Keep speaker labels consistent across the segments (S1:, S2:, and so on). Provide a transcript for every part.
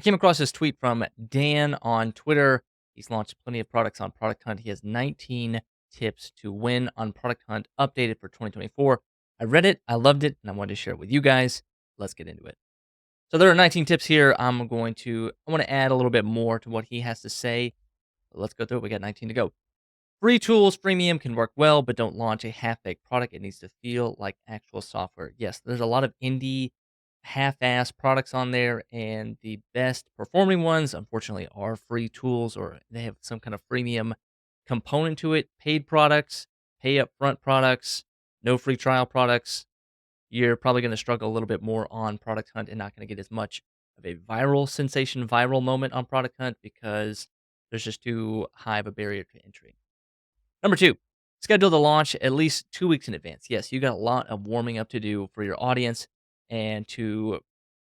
S1: came across this tweet from Dan on Twitter. He's launched plenty of products on Product Hunt. He has 19 tips to win on Product Hunt updated for 2024. I read it, I loved it, and I wanted to share it with you guys. Let's get into it. So there are 19 tips here. I want to add a little bit more to what he has to say. Let's go through it. We got 19 to go. Free tools, freemium can work well, but don't launch a half-baked product. It needs to feel like actual software. Yes, there's a lot of indie, half-ass products on there, and the best performing ones, unfortunately, are free tools or they have some kind of freemium component to it. Paid products, pay upfront products, no free trial products. You're probably going to struggle a little bit more on Product Hunt and not going to get as much of a viral sensation, viral moment on Product Hunt because there's just too high of a barrier to entry. Number 2, schedule the launch at least 2 weeks in advance. Yes, you got a lot of warming up to do for your audience, and to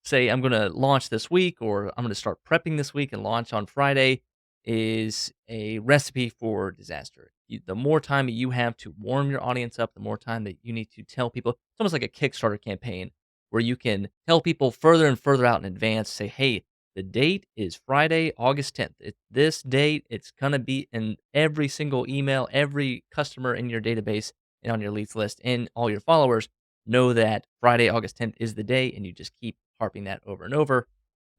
S1: say, "I'm gonna launch this week," or, "I'm gonna start prepping this week and launch on Friday," is a recipe for disaster. The more time that you have to warm your audience up, the more time that you need to tell people. It's almost like a Kickstarter campaign where you can tell people further and further out in advance, say, "Hey, the date is Friday, August 10th. It's this date. It's gonna be in every single email, every customer in your database and on your leads list, and all your followers know that Friday, August 10th is the day, and you just keep harping that over and over.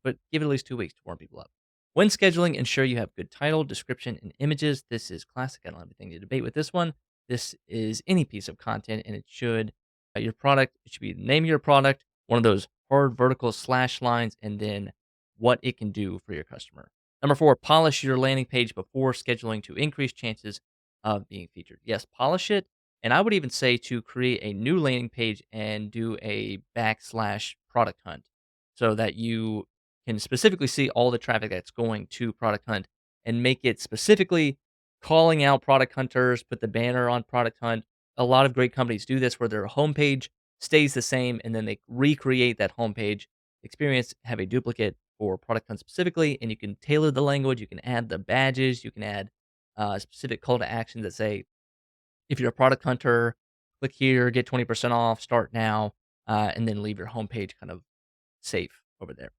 S1: But give it at least 2 weeks to warm people up. When scheduling, ensure you have good title, description, and images. This is classic. I don't have anything to debate with this one. This is any piece of content, and it should your product. It should be the name of your product, one of those hard vertical slash lines, and then what it can do for your customer. Number 4, polish your landing page before scheduling to increase chances of being featured. Yes, polish it. And I would even say to create a new landing page and do a backslash product hunt so that you can specifically see all the traffic that's going to Product Hunt and make it specifically calling out product hunters, put the banner on Product Hunt. A lot of great companies do this where their homepage stays the same and then they recreate that homepage experience, have a duplicate for Product Hunt specifically, and you can tailor the language. You can add the badges. You can add specific call to action that say, if you're a product hunter, click here, get 20% off, start now, and then leave your homepage kind of safe over there.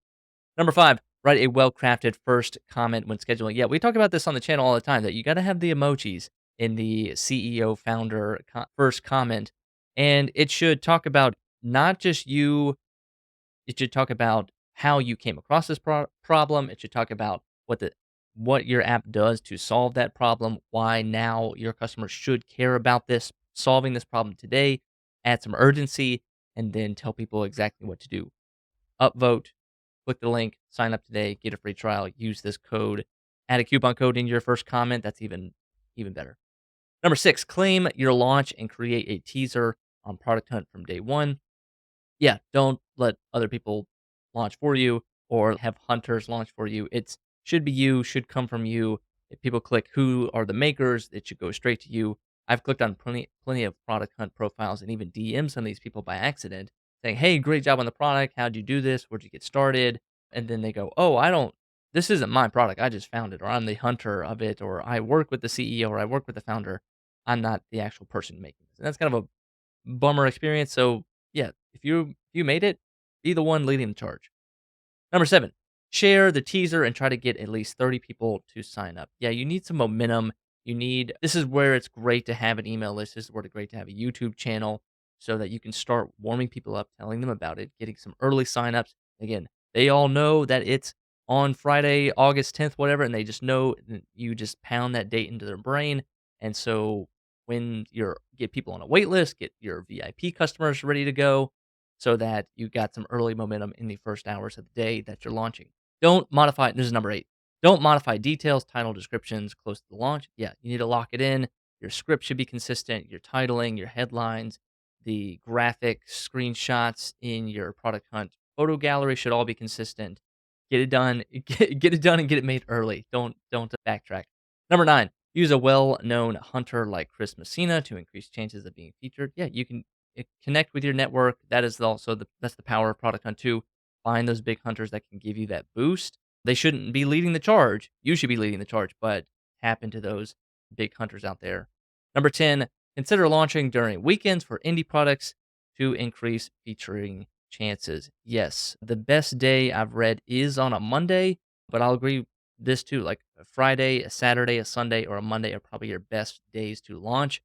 S1: Number 5, write a well-crafted first comment when scheduling. Yeah, we talk about this on the channel all the time that you got to have the emojis in the CEO founder first comment, and it should talk about not just you. It should talk about how you came across this problem. It should talk about what your app does to solve that problem. Why now your customers should care about this solving this problem today. Add some urgency, and then tell people exactly what to do. Upvote, click the link, sign up today, get a free trial, use this code, add a coupon code in your first comment. That's even better. Number 6, claim your launch and create a teaser on Product Hunt from day one. Yeah, don't let other people launch for you or have hunters launch for you. It's should be you, should come from you. If people click who are the makers, it should go straight to you. I've clicked on plenty of Product Hunt profiles and even DM some of these people by accident saying, "Hey, great job on the product. How'd you do this? Where'd you get started?" And then they go, "Oh, I don't this isn't my product. I just found it, or I'm the hunter of it, or I work with the CEO, or I work with the founder. I'm not the actual person making this." And that's kind of a bummer experience. So yeah, if you made it, be the one leading the charge. Number 7, share the teaser and try to get at least 30 people to sign up. Yeah, you need some momentum. This is where it's great to have an email list. This is where it's great to have a YouTube channel so that you can start warming people up, telling them about it, getting some early signups. Again, they all know that it's on Friday, August 10th, whatever, and they just know that you just pound that date into their brain. And so when you get people on a wait list, get your VIP customers ready to go so that you got some early momentum in the first hours of the day that you're launching. Don't modify, this is number 8. Don't modify details, title descriptions close to the launch. Yeah, you need to lock it in. Your script should be consistent, your titling, your headlines, the graphic screenshots in your Product Hunt photo gallery should all be consistent. Get it done, get it done and get it made early. Don't backtrack. Number 9, use a well-known hunter like Chris Messina to increase chances of being featured. Yeah, you can connect with your network. That is also that's the power of Product Hunt too. Find those big hunters that can give you that boost. They shouldn't be leading the charge. You should be leading the charge, but tap into those big hunters out there. Number 10, consider launching during weekends for indie products to increase featuring chances. Yes, the best day I've read is on a Monday, but I'll agree this too. Like a Friday, a Saturday, a Sunday, or a Monday are probably your best days to launch.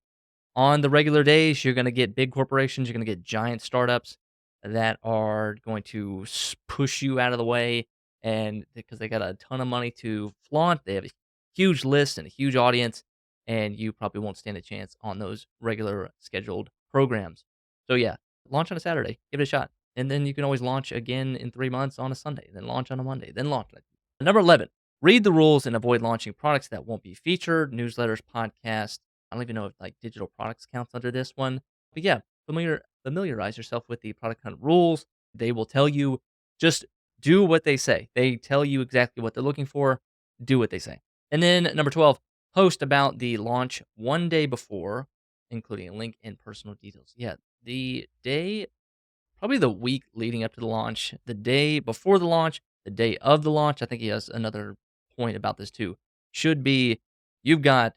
S1: On the regular days, you're going to get big corporations, you're going to get giant startups that are going to push you out of the way. And because they got a ton of money to flaunt, they have a huge list and a huge audience, and you probably won't stand a chance on those regular scheduled programs. So, yeah, launch on a Saturday, give it a shot. And then you can always launch again in 3 months on a Sunday, then launch on a Monday, then launch. Number 11, read the rules and avoid launching products that won't be featured, newsletters, podcasts. I don't even know if like digital products counts under this one. But yeah, familiarize yourself with the product hunt rules. They will tell you just do what they say. They tell you exactly what they're looking for. Do what they say. And then number 12, post about the launch one day before, including a link and personal details. Yeah, the day, probably the week leading up to the launch, the day before the launch, the day of the launch. I think he has another point about this too. Should be you've got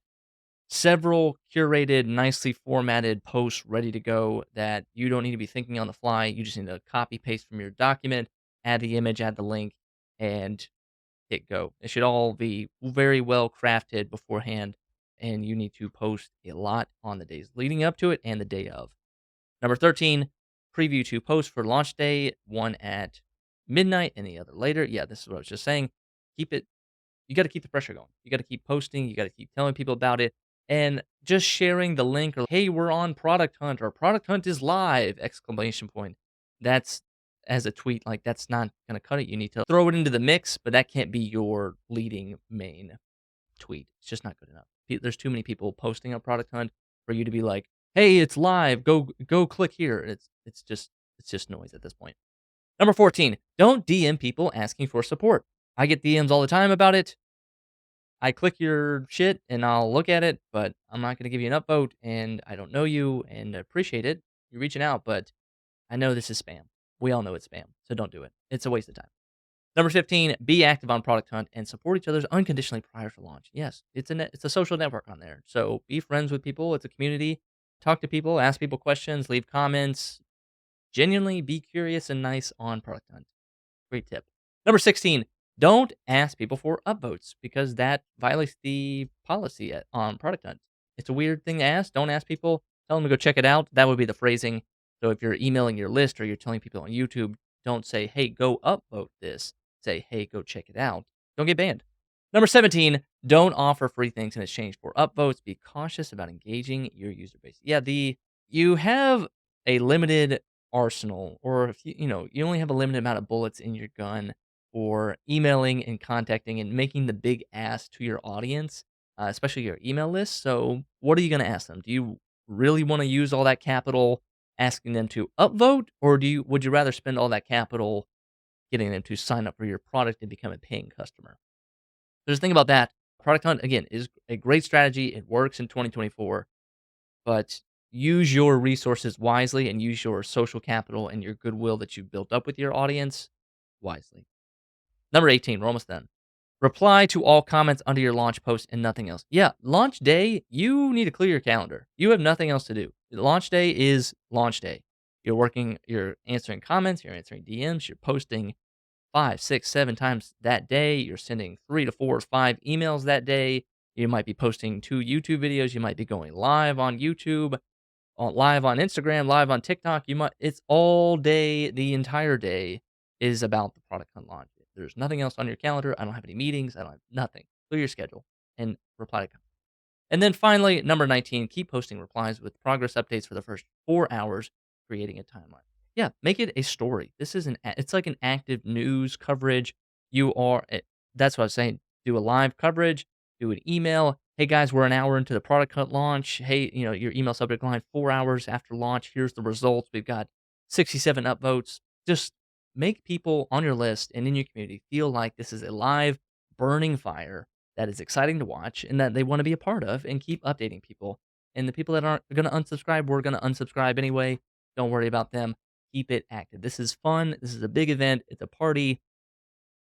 S1: several curated, nicely formatted posts ready to go that you don't need to be thinking on the fly. You just need to copy paste from your document, add the image, add the link, and hit go. It should all be very well crafted beforehand, and you need to post a lot on the days leading up to it and the day of. Number 13, preview two posts for launch day, one at midnight and the other later. Yeah, this is what I was just saying. Keep it You gotta keep the pressure going. You gotta keep posting, you gotta keep telling people about it, and just sharing the link or, "Hey, we're on Product Hunt," or "Product Hunt is live!" Exclamation point. That's as a tweet, like, that's not gonna cut it. You need to throw it into the mix, but that can't be your leading main tweet. It's just not good enough. There's too many people posting on Product Hunt for you to be like, "Hey, it's live. Go click here." It's just noise at this point. Number 14, don't DM people asking for support. I get DMs all the time about it. I click your shit and I'll look at it, but I'm not going to give you an upvote. And I don't know you and I appreciate it. You're reaching out, but I know this is spam. We all know it's spam. So don't do it. It's a waste of time. Number 15, be active on Product Hunt and support each other's unconditionally prior to launch. Yes, it's a social network on there. So be friends with people. It's a community. Talk to people, ask people questions, leave comments. Genuinely be curious and nice on Product Hunt. Great tip. Number 16, don't ask people for upvotes because that violates the policy on Product Hunt. It's a weird thing to ask. Don't ask people. Tell them to go check it out. That would be the phrasing. So if you're emailing your list or you're telling people on YouTube, don't say, "Hey, go upvote this." Say, "Hey, go check it out." Don't get banned. Number 17, don't offer free things in exchange for upvotes. Be cautious about engaging your user base. Yeah, you have a limited arsenal, or if you only have a limited amount of bullets in your gun for emailing and contacting and making the big ask to your audience, especially your email list. So what are you going to ask them? Do you really want to use all that capital asking them to upvote, or would you rather spend all that capital getting them to sign up for your product and become a paying customer? So just think about that. Product Hunt, again, is a great strategy. It works in 2024, but use your resources wisely and use your social capital and your goodwill that you've built up with your audience wisely. Number 18, we're almost done. Reply to all comments under your launch post and nothing else. Yeah, launch day, you need to clear your calendar. You have nothing else to do. Launch day is launch day. You're answering comments, you're answering DMs, you're posting 5, 6, 7 times that day. You're sending 3 to 4 or 5 emails that day. You might be posting 2 YouTube videos. You might be going live on YouTube, live on Instagram, live on TikTok. It's all day, the entire day is about the product hunt launch. There's nothing else on your calendar. I don't have any meetings. I don't have nothing. Clear your schedule and reply to comments. And then finally, number 19, keep posting replies with progress updates for the first 4 hours, creating a timeline. Yeah, make it a story. It's like an active news coverage. That's what I was saying. Do a live coverage, do an email. Hey guys, we're an hour into the product hunt launch. Hey, your email subject line 4 hours after launch. Here's the results. We've got 67 upvotes. Just make people on your list and in your community feel like this is a live burning fire that is exciting to watch and that they want to be a part of, and keep updating people. And the people that aren't going to unsubscribe, we're going to unsubscribe anyway. Don't worry about them. Keep it active. This is fun. This is a big event. It's a party.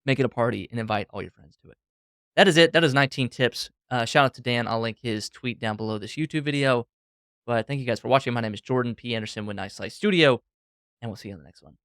S1: Make it a party and invite all your friends to it. That is it. That is 19 tips. Shout out to Dan. I'll link his tweet down below this YouTube video. But thank you guys for watching. My name is Jordan P. Anderson with Nice Light Studio, and we'll see you on the next one.